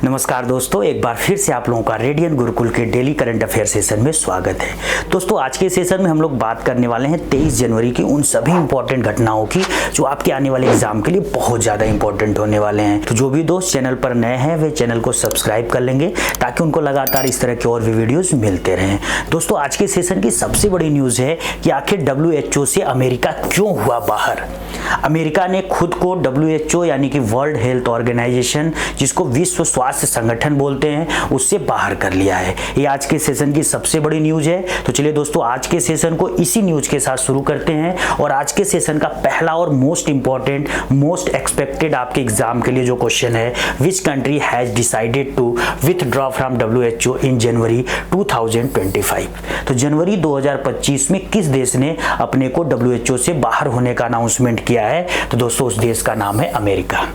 नमस्कार दोस्तों, एक बार फिर से आप लोगों का रेडियन गुरुकुल के डेली करंट अफेयर सेशन में स्वागत है। दोस्तों, आज के सेशन में हम लोग बात करने वाले हैं 23 जनवरी की उन सभी इंपॉर्टेंट घटनाओं की जो आपके आने वाले एग्जाम के लिए बहुत ज़्यादा इंपॉर्टेंट होने वाले हैं। तो जो भी दोस्त चैनल पर नए हैं वे चैनल को सब्सक्राइब कर लेंगे ताकि उनको लगातार इस तरह के और भी वीडियोज़ मिलते रहें। दोस्तों, आज के सेशन की सबसे बड़ी न्यूज़ है कि आखिर WHO से अमेरिका क्यों हुआ बाहर। अमेरिका ने खुद को WHO यानी कि वर्ल्ड हेल्थ ऑर्गेनाइजेशन, जिसको विश्व स्वास्थ्य संगठन बोलते हैं, उससे बाहर कर लिया है। ये आज के सेशन की सबसे बड़ी न्यूज़ है। तो चलिए दोस्तों, आज के सेशन को इसी न्यूज़ के साथ शुरू करते हैं। और आज के सेशन का पहला और मोस्ट इंपॉर्टेंट, मोस्ट एक्सपेक्टेड आपके एग्जाम के लिए जो क्वेश्चन है, which country has decided to withdraw from WHO in January 2025। तो जनवरी 2025 में किस देश ने अपने को WHO से बाहर होने का अनाउंसमेंट किया है? तो दोस्तों, उस देश का नाम है अमेरिका।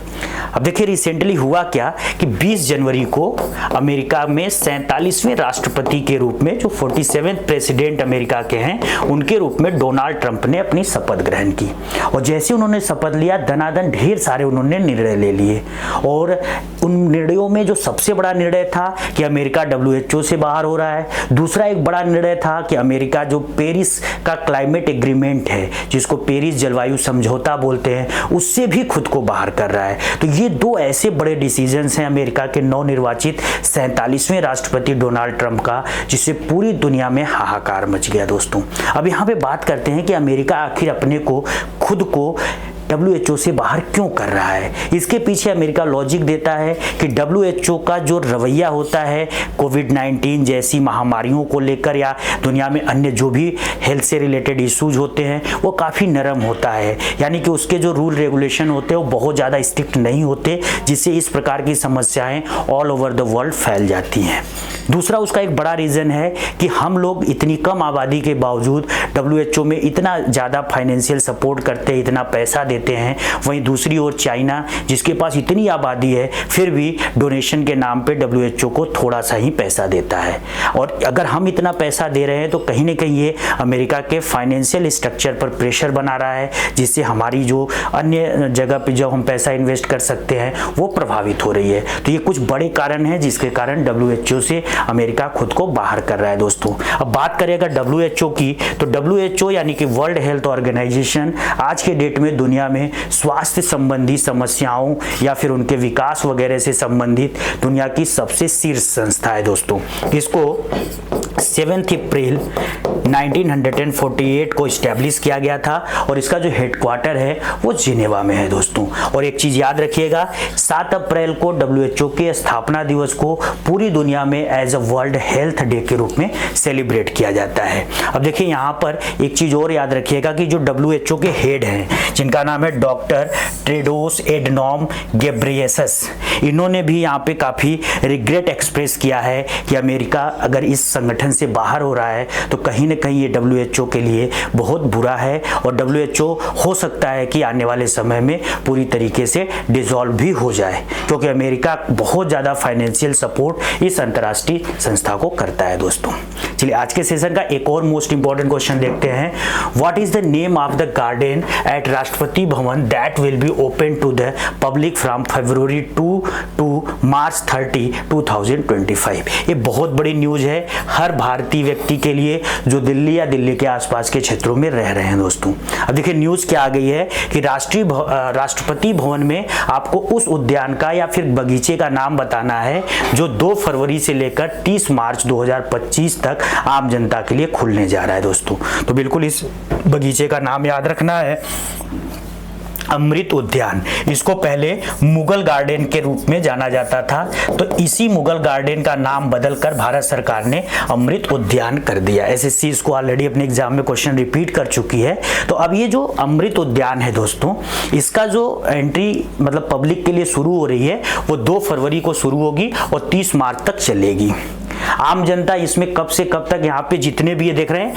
अब देखिए, रिसेंटली हुआ क्या कि 20 जनवरी को अमेरिका में 47वें राष्ट्रपति के रूप में, जो 47वें प्रेसिडेंट अमेरिका के हैं, उनके रूप में डोनाल्ड ट्रंप ने अपनी शपथ ग्रहण की। और जैसे उन्होंने शपथ लिया, दनादन ढेर सारे उन्होंने निर्णय ले लिए। और उन निर्णयों में जो सबसे बड़ा निर्णय था कि अमेरिका WHO से बाहर हो रहा है। दूसरा एक बड़ा निर्णय था कि अमेरिका जो पेरिस का क्लाइमेट एग्रीमेंट है, जिसको पेरिस जलवायु समझौता बोलते हैं, उससे भी खुद को बाहर कर रहा है। तो ये दो ऐसे बड़े डिसीजंस हैं अमेरिका के नवनिर्वाचित 47वें राष्ट्रपति डोनाल्ड ट्रंप का, जिससे पूरी दुनिया में हाहाकार मच गया। दोस्तों, अब यहाँ पे बात करते हैं कि अमेरिका आखिर अपने को, खुद को WHO से बाहर क्यों कर रहा है। इसके पीछे अमेरिका लॉजिक देता है कि WHO का जो रवैया होता है कोविड-19 जैसी महामारियों को लेकर, या दुनिया में अन्य जो भी हेल्थ से रिलेटेड इश्यूज होते हैं, वो काफ़ी नरम होता है। यानी कि उसके जो रूल रेगुलेशन होते हैं वो बहुत ज़्यादा स्ट्रिक्ट नहीं होते, जिससे इस प्रकार की समस्याएं ऑल ओवर द वर्ल्ड फैल जाती हैं। दूसरा उसका एक बड़ा रीज़न है कि हम लोग इतनी कम आबादी के बावजूद WHO में इतना ज़्यादा फाइनेंशियल सपोर्ट करते हैं, इतना पैसा देते हैं। वहीं दूसरी ओर चाइना, जिसके पास इतनी आबादी है, फिर भी डोनेशन के नाम पे WHO को थोड़ा सा ही पैसा देता है। और अगर हम इतना पैसा दे रहे हैं तो कहीं ना कहीं ये अमेरिका के फाइनेंशियल स्ट्रक्चर पर प्रेशर बना रहा है, जिससे हमारी जो अन्य जगह पे जो हम पैसा इन्वेस्ट कर सकते हैं वो प्रभावित हो रही है। तो ये कुछ बड़े कारण हैं जिसके कारण WHO से अमेरिका खुद को बाहर कर रहा है। दोस्तों, अब बात करें अगर WHO की, तो WHO यानी कि वर्ल्ड हेल्थ ऑर्गेनाइजेशन आज के डेट में दुनिया में स्वास्थ्य संबंधी समस्याओं या फिर उनके विकास वगैरह से संबंधित दुनिया की सबसे शीर्ष संस्था है। दोस्तों, इसको 7 अप्रैल 1948 को इस्टेब्लिश किया गया था और इसका जो हेडक्वार्टर है वो जिनेवा में है। दोस्तों, और एक चीज याद रखिएगा, 7 अप्रैल को WHO के स्थापना दिवस को पूरी दुनिया में as a world health day के रूप में सेलिब्रेट किया जाता है। अब देखिए, यहाँ पर एक चीज और याद रखिएगा कि जो WHO के हेड हैं, जिनका नाम है डॉक्टर टेड्रोस एडनॉम घेब्रेयेसस, इन्होंने भी यहाँ पे काफी रिग्रेट एक्सप्रेस किया है कि अमेरिका अगर इस संगठन से बाहर हो रहा है तो कहीं ना कहीं ये WHO के लिए बहुत बुरा है। और WHO हो सकता है कि आने वाले समय में पूरी तरीके से डिसॉल्व भी हो जाए, क्योंकि अमेरिका बहुत ज़्यादा फाइनेंशियल सपोर्ट इस अंतर्राष्ट्रीय संस्था को करता है। दोस्तों, चलिए आज के सेशन का एक और मोस्ट इंपॉर्टेंट क्वेश्चन देखते हैं। What is the name of the garden at Rashtrapati Bhavan that will be open to the public from February 2 to March 30, 2025। ये बहुत बड़ी न्यूज है हर भारतीय व्यक्ति के लिए जो दिल्ली या दिल्ली के आसपास के क्षेत्रों में रह रहे हैं। दोस्तों, अब देखिए न्यूज क्या आ गई है कि राष्ट्रपति भवन में आपको उस उद्यान का या फिर बगीचे का नाम बताना है जो 2 फरवरी से लेकर 30 मार्च 2025 तक आम जनता के लिए खुलने जा रहा है। दोस्तों, तो बिल्कुल इस बगीचे का नाम याद रखना है, अमृत उद्यान। इसको पहले मुगल गार्डन के रूप में जाना जाता था, तो इसी मुगल गार्डन का नाम बदलकर भारत सरकार ने अमृत उद्यान कर दिया। SSC इसको ऑलरेडी अपने एग्जाम में क्वेश्चन रिपीट कर चुकी है। तो अब ये जो अमृत उद्यान है दोस्तों, इसका जो एंट्री मतलब पब्लिक के लिए शुरू हो रही है वो 2 फरवरी को शुरू होगी और 30 मार्च तक चलेगी। आम जनता इसमें कब से कब तक, यहाँ पे जितने भी ये देख रहे हैं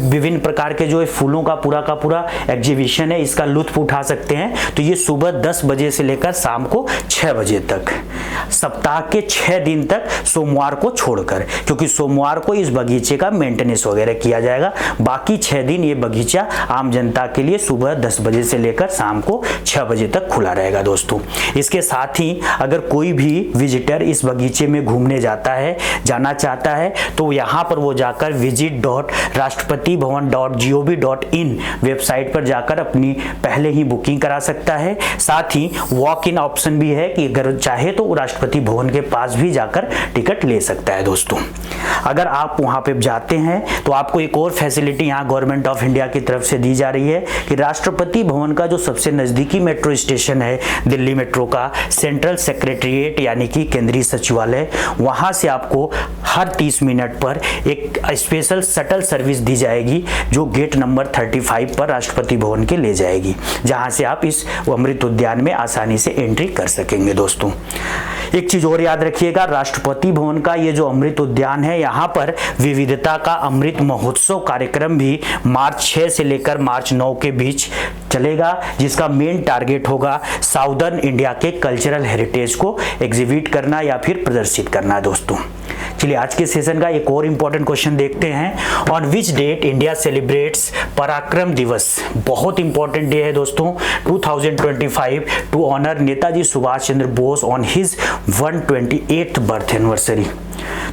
विभिन्न प्रकार के जो फूलों का पूरा एग्जीबिशन है, इसका लुत्फ उठा सकते हैं। तो ये सुबह 10 बजे से लेकर शाम को 6 बजे तक, सप्ताह के 6 दिन तक, सोमवार को छोड़कर, क्योंकि सोमवार को इस बगीचे का मेंटेनेंस वगैरह किया जाएगा। बाकी 6 दिन ये बगीचा आम जनता के लिए सुबह 10 बजे से लेकर शाम को 6 बजे तक खुला रहेगा दोस्तों। इसके साथ ही अगर कोई भी विजिटर इस बगीचे में घूमने जाना चाहता है तो यहाँ पर वो जाकर visit.rashtrapatibhavan.gov.in वेबसाइट पर जाकर अपनी पहले ही बुकिंग करा सकता है। साथ ही वॉक इन ऑप्शन भी है कि अगर चाहे तो राष्ट्रपति भवन के पास भी जाकर टिकट ले सकता है दोस्तों। अगर आप वहां पे जाते हैं तो आपको एक और फैसिलिटी यहाँ गवर्नमेंट ऑफ इंडिया की तरफ से दी जा रही है कि राष्ट्रपति भवन का जो सबसे नजदीकी मेट्रो स्टेशन है दिल्ली मेट्रो का, सेंट्रल सेक्रेटेरिएट यानी कि केंद्रीय सचिवालय, वहां से आपको हर 30 मिनट पर एक स्पेशल शटल सर्विस दी जाएगी जो गेट नंबर 35 पर राष्ट्रपति भवन के ले जाएगी, जहां से आप इस अमृत उद्यान में आसानी से एंट्री कर सकेंगे दोस्तों। एक चीज और याद रखिएगा, राष्ट्रपति भवन का ये जो अमृत उद्यान है, यहाँ पर विविधता का अमृत महोत्सव कार्यक्रम भी मार्च 6 से लेकर मार्च 9 के बीच चलेगा, जिसका मेन टारगेट होगा साउदर्न इंडिया के कल्चरल हेरिटेज को एग्जिबिट करना या फिर प्रदर्शित करना दोस्तों। चलिए आज के सेशन का एक और इंपॉर्टेंट क्वेश्चन देखते हैं। On which date India celebrates Parakram Diwas? बहुत इंपॉर्टेंट डे है दोस्तों, 2025 to honour Netaji Subhash Chandra Bose on his 128th birth anniversary.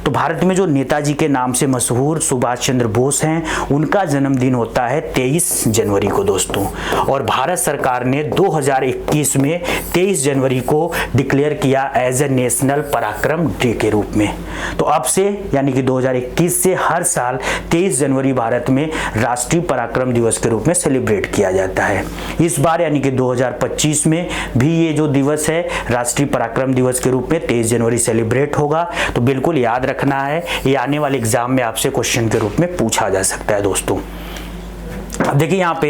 तो भारत में जो नेताजी के नाम से मशहूर सुभाष चंद्र बोस हैं, उनका जन्मदिन होता है 23 जनवरी को दोस्तों। और भारत सरकार ने 2021 में 23 जनवरी को डिक्लेयर किया एज ए नेशनल पराक्रम डे के रूप में। तो अब से यानी कि 2021 से हर साल 23 जनवरी भारत में राष्ट्रीय पराक्रम दिवस के रूप में सेलिब्रेट किया जाता है। इस बार यानी कि 2025 में भी ये जो दिवस है राष्ट्रीय पराक्रम दिवस के रूप में 23 जनवरी सेलिब्रेट होगा। तो बिल्कुल याद रखना है, ये आने वाले एग्जाम में आपसे क्वेश्चन के रूप में पूछा जा सकता है दोस्तों। अब देखिए यहाँ पे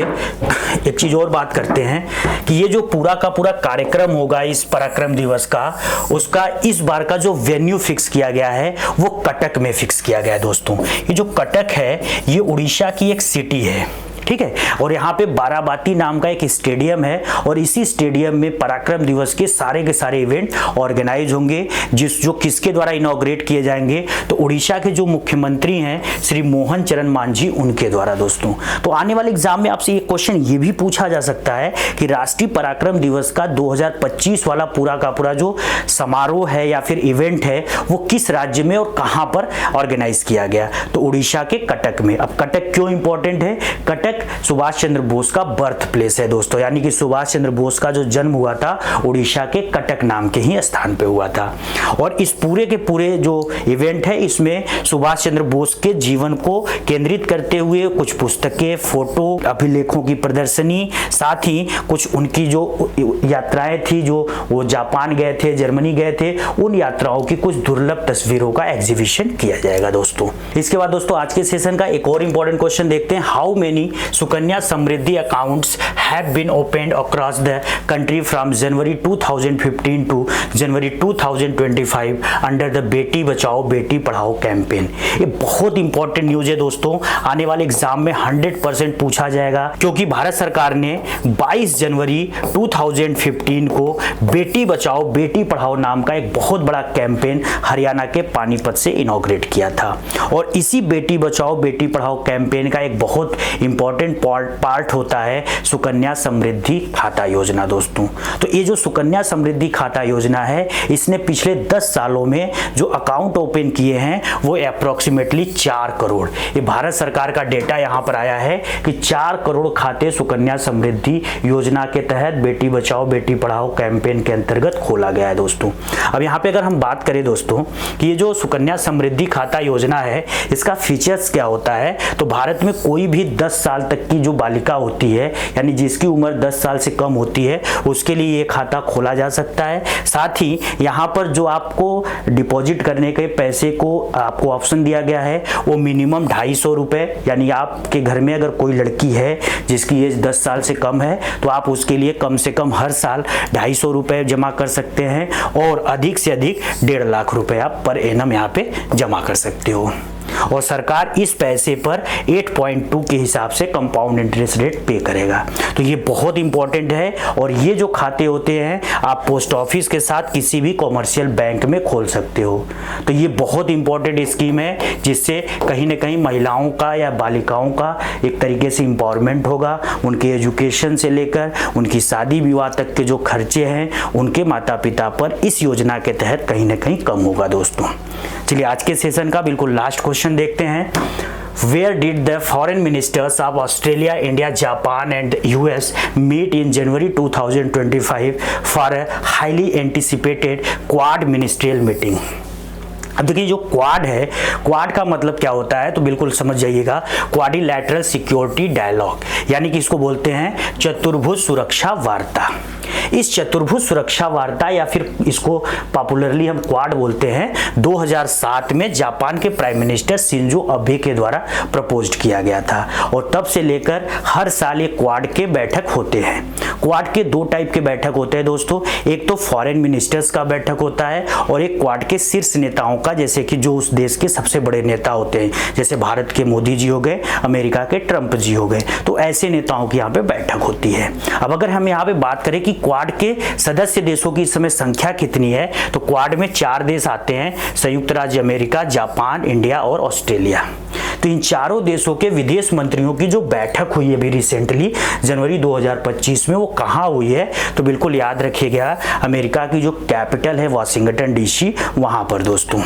एक चीज और बात करते हैं कि ये जो पूरा का पूरा कार्यक्रम होगा इस पराक्रम दिवस का, उसका इस बार का जो वेन्यू फिक्स किया गया है वो कटक में फिक्स किया गया है दोस्तों। ये जो कटक है ये उड़ीसा की एक सिटी है, ठीक है। और यहाँ पे बाराबाती नाम का एक स्टेडियम है और इसी स्टेडियम में पराक्रम दिवस के सारे इवेंट ऑर्गेनाइज होंगे, जो किसके द्वारा इनॉग्रेट किए जाएंगे, तो उड़ीसा के जो मुख्यमंत्री हैं श्री मोहन चरण मांझी उनके द्वारा दोस्तों। तो आने वाले एग्जाम में आपसे एक क्वेश्चन ये भी पूछा जा सकता है कि राष्ट्रीय पराक्रम दिवस का 2025 वाला पूरा का पूरा जो समारोह है या फिर इवेंट है वो किस राज्य में और कहां पर ऑर्गेनाइज किया गया? तो उड़ीसा के कटक में। अब कटक क्यों इंपॉर्टेंट है? कटक सुभाष चंद्र बोस का बर्थ प्लेस है दोस्तों, यानी कि सुभाष चंद्र बोस का जो जन्म हुआ था उड़ीसा के कटक नाम के ही स्थान पे हुआ था। और इस पूरे के पूरे जो इवेंट है इसमें सुभाष चंद्र बोस के जीवन को केंद्रित करते हुए कुछ पुस्तकें, फोटो, अभिलेखों की प्रदर्शनी, साथ ही कुछ उनकी जो यात्राएं थी, जो वो जापान गए थे, जर्मनी गए थे, उन यात्राओं की कुछ दुर्लभ तस्वीरों का एग्जीबिशन किया जाएगा दोस्तों। इसके बाद दोस्तों आज के सेशन का एक और इंपॉर्टेंट क्वेश्चन देखते हैं। How many Sukanya Samriddhi accounts have been opened across the country from January 2015 to January 2025 under the Beti Bachao Beti Padhao campaign. ये बहुत इंपॉर्टेंट न्यूज है दोस्तों, आने वाले एग्जाम में 100% पूछा जाएगा, क्योंकि भारत सरकार ने 22 जनवरी 2015 को बेटी बचाओ बेटी पढ़ाओ नाम का एक बहुत बड़ा कैंपेन हरियाणा के पानीपत से इनॉग्रेट किया था। और इसी बेटी बचाओ बेटी पढ़ाओ कैंपेन का एक बहुत इंपॉर्टेंट पार्ट होता है सुकन्या समृद्धि खाता योजना दोस्तों। तो ये जो सुकन्या समृद्धि खाता योजना है, इसने पिछले 10 सालों में जो अकाउंट ओपन किए हैं वो अप्रोक्सीमेटली 4 करोड़। ये भारत सरकार का डेटा यहाँ पर आया है कि 4 करोड़ खाते सुकन्या समृद्धि योजना के तहत बेटी बचाओ बेटी पढ़ाओ कैंपेन के अंतर्गत खोला गया है दोस्तों। अब यहाँ पे अगर हम बात करें दोस्तों कि ये जो सुकन्या समृद्धि खाता योजना है इसका फीचर्स क्या होता है, तो भारत में कोई भी 10 साल तक की जो बालिका होती है, यानी जिसकी उम्र 10 साल से कम होती है उसके लिए ये खाता खोला जा सकता है। साथ ही यहाँ पर जो आपको डिपॉजिट करने के पैसे को आपको ऑप्शन दिया गया है वो मिनिमम 250 रुपये, यानी आपके घर में अगर कोई लड़की है जिसकी एज 10 साल से कम है तो आप उसके लिए कम से कम हर साल 250 रुपये जमा कर सकते हैं और अधिक से अधिक 1.5 लाख रुपए आप पर एनम यहाँ पे जमा कर सकते हो। और सरकार इस पैसे पर 8.2 के हिसाब से कंपाउंड इंटरेस्ट रेट पे करेगा। तो ये बहुत इंपॉर्टेंट है और ये जो खाते होते हैं आप पोस्ट ऑफिस के साथ किसी भी कॉमर्शियल बैंक में खोल सकते हो। तो ये बहुत इंपॉर्टेंट स्कीम है जिससे कहीं ना कहीं महिलाओं का या बालिकाओं का एक तरीके से एम्पावरमेंट होगा। उनके एजुकेशन से लेकर उनकी शादी विवाह तक के जो खर्चे हैं उनके माता पिता पर इस योजना के तहत कहीं ना कहीं कम होगा दोस्तों। चलिए आज के सेशन का बिल्कुल लास्ट क्वेश्चन देखते हैं। Where did the foreign ministers of Australia, India, Japan and US meet in January 2025 for a highly anticipated Quad ministerial meeting? अब देखिए जो क्वाड है, क्वाड का मतलब क्या होता है तो बिल्कुल समझ जाइएगा। क्वाड्रिलैटरल सिक्योरिटी डायलॉग, यानी कि इसको बोलते हैं चतुर्भुज सुरक्षा वार्ता। इस चतुर्भुज सुरक्षा वार्ता या फिर इसको पॉपुलरली हम क्वाड बोलते हैं, 2007 में जापान के प्राइम मिनिस्टर शिंजो अबे के द्वारा प्रपोज्ड किया गया था और तब से लेकर हर साल ये क्वाड के बैठक होते हैं। क्वाड के 2 टाइप के बैठक होते हैं दोस्तों, एक तो फॉरेन मिनिस्टर्स का बैठक होता है और एक क्वाड के शीर्ष नेताओं का, जैसे कि जो उस देश के सबसे बड़े नेता होते हैं, जैसे भारत के मोदी जी हो गए, अमेरिका के ट्रंप जी हो गए, तो ऐसे नेताओं की यहाँ पे बैठक होती है। अब अगर हम यहाँ पे बात करें कि क्वाड के सदस्य देशों की इस समय संख्या कितनी है तो क्वाड में 4 देश आते हैं, संयुक्त राज्य अमेरिका, जापान, इंडिया और ऑस्ट्रेलिया। तो इन चारों देशों के विदेश मंत्रियों की जो बैठक हुई है अभी रिसेंटली जनवरी 2025 में, वो कहाँ हुई है तो बिल्कुल याद रखिएगा, अमेरिका की जो कैपिटल है वाशिंगटन डीसी, वहां पर दोस्तों।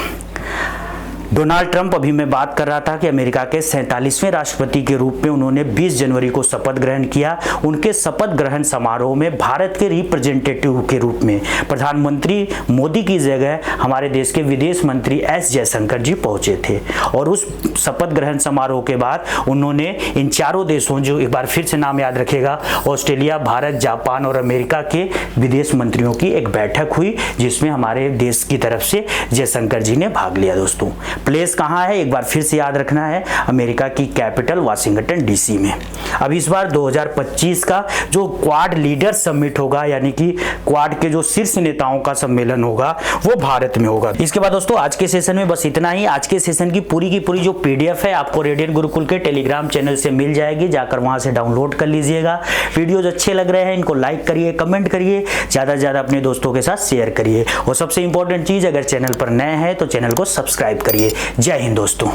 डोनाल्ड ट्रंप, अभी मैं बात कर रहा था कि अमेरिका के 47वें राष्ट्रपति के रूप में उन्होंने 20 जनवरी को शपथ ग्रहण किया। उनके शपथ ग्रहण समारोह में भारत के रिप्रेजेंटेटिव के रूप में प्रधानमंत्री मोदी की जगह हमारे देश के विदेश मंत्री एस जयशंकर जी पहुंचे थे और उस शपथ ग्रहण समारोह के बाद उन्होंने इन चारों देशों, जो एक बार फिर से नाम याद रखेगा, ऑस्ट्रेलिया, भारत, जापान और अमेरिका के विदेश मंत्रियों की एक बैठक हुई जिसमें हमारे देश की तरफ से जयशंकर जी ने भाग लिया दोस्तों। प्लेस कहाँ है एक बार फिर से याद रखना है, अमेरिका की कैपिटल वाशिंगटन डीसी में। अब इस बार 2025 का जो क्वाड लीडर समिट होगा, यानी कि क्वाड के जो शीर्ष नेताओं का सम्मेलन होगा, वो भारत में होगा। इसके बाद दोस्तों आज के सेशन में बस इतना ही। आज के सेशन की पूरी जो पीडीएफ है आपको रेडियन गुरुकुल के टेलीग्राम चैनल से मिल जाएगी, जाकर वहां से डाउनलोड कर लीजिएगा। वीडियोज अच्छे लग रहे हैं इनको लाइक करिए, कमेंट करिए, ज्यादा से ज्यादा अपने दोस्तों के साथ शेयर करिए और सबसे इंपॉर्टेंट चीज, अगर चैनल पर नए हैं तो चैनल को सब्सक्राइब करिए। जय हिंद दोस्तों।